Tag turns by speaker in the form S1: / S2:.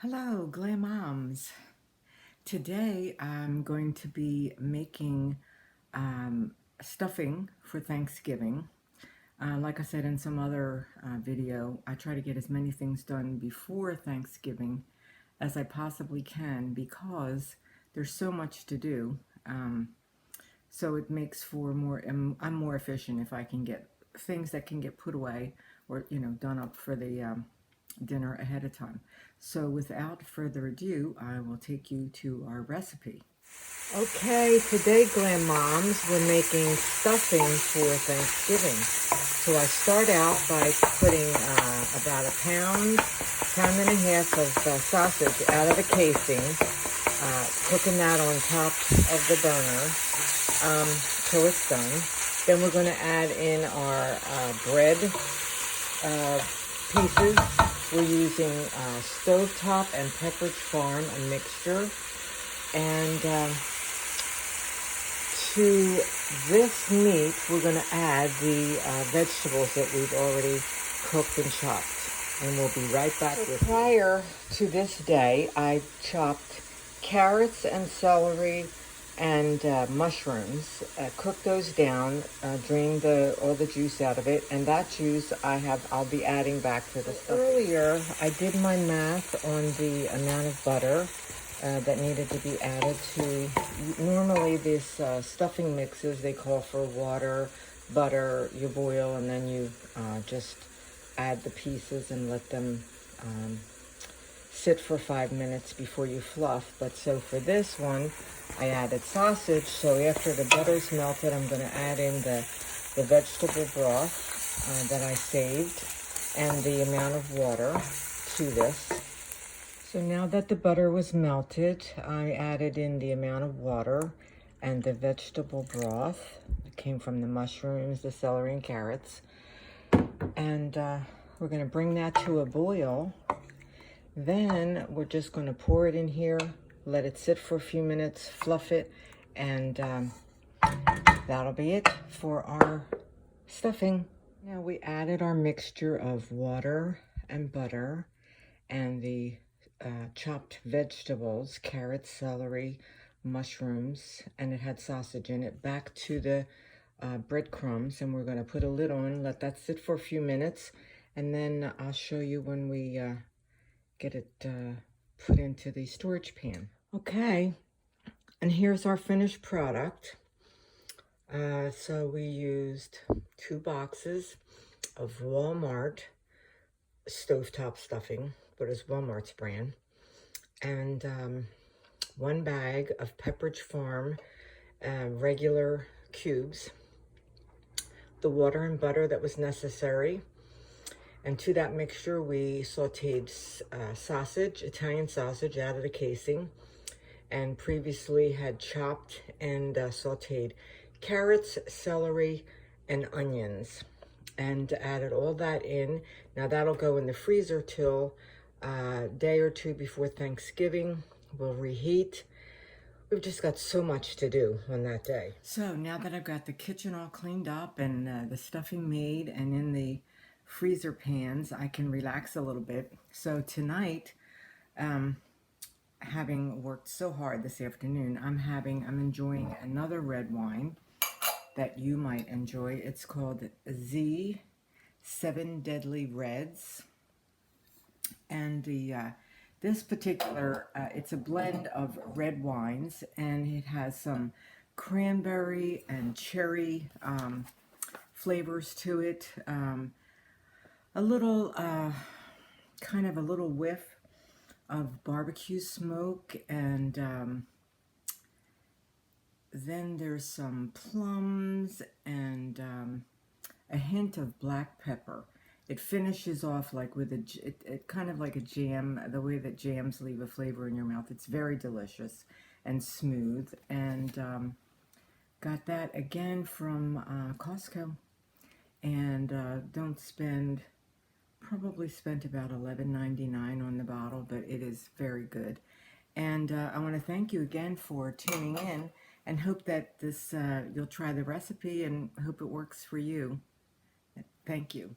S1: Hello, Glam Moms. Today I'm going to be making stuffing for Thanksgiving. Like I said in some other video, I try to get as many things done before Thanksgiving as I possibly can because there's so much to do. So it makes for I'm more efficient if I can get things that can get put away or, done up for the dinner ahead of time. So without further ado, I will take you to our recipe. Okay, today, Glam Moms, we're making stuffing for Thanksgiving. So I start out by putting about a pound and a half of sausage out of the casing, cooking that on top of the burner till it's done. Then we're going to add in our bread pieces. We're using Stovetop and Pepperidge Farm, a mixture. And to this meat, we're going to add the vegetables that we've already cooked and chopped. And we'll be right back with you. Prior to this day, I chopped carrots and celery and mushrooms, cooked those down, drained all the juice out of it, and that juice I'll be adding back to the stuffing. Earlier, I did my math on the amount of butter that needed to be added to. Normally, these stuffing mixes, they call for water, butter, you boil, and then you just add the pieces and let them sit for 5 minutes before you fluff. But so for this one, I added sausage. So after the butter's melted, I'm going to add in the vegetable broth that I saved and the amount of water to this. So now that the butter was melted, I added in the amount of water and the vegetable broth. It came from the mushrooms, the celery, and carrots. And we're going to bring that to a boil. Then we're just going to pour it in here, let it sit for a few minutes, fluff it, and that'll be it for our stuffing. Now we added our mixture of water and butter and the chopped vegetables, carrots, celery, mushrooms, and it had sausage in it, back to the breadcrumbs, and we're going to put a lid on, let that sit for a few minutes, and then I'll show you when we get it put into the storage pan. Okay, and here's our finished product. So we used 2 boxes of Walmart Stovetop stuffing, but it's Walmart's brand, and 1 bag of Pepperidge Farm regular cubes, the water and butter that was necessary. And to that mixture, we sauteed sausage, Italian sausage, out of the casing, and previously had chopped and sauteed carrots, celery, and onions, and added all that in. Now that'll go in the freezer till a day or 2 before Thanksgiving. We'll reheat. We've just got so much to do on that day. So now that I've got the kitchen all cleaned up and the stuffing made and in the freezer pans, I can relax a little bit. So tonight, having worked so hard this afternoon, I'm enjoying another red wine that you might enjoy. It's called Z 7 Deadly Reds. And this particular, it's a blend of red wines, and it has some cranberry and cherry flavors to it. A little, kind of a little whiff of barbecue smoke, and then there's some plums and a hint of black pepper. It finishes off like with it kind of like a jam, the way that jams leave a flavor in your mouth. It's very delicious and smooth, and got that again from Costco, and probably spent about $11.99 on the bottle, but it is very good. And I want to thank you again for tuning in, and hope that you'll try the recipe and hope it works for you. Thank you.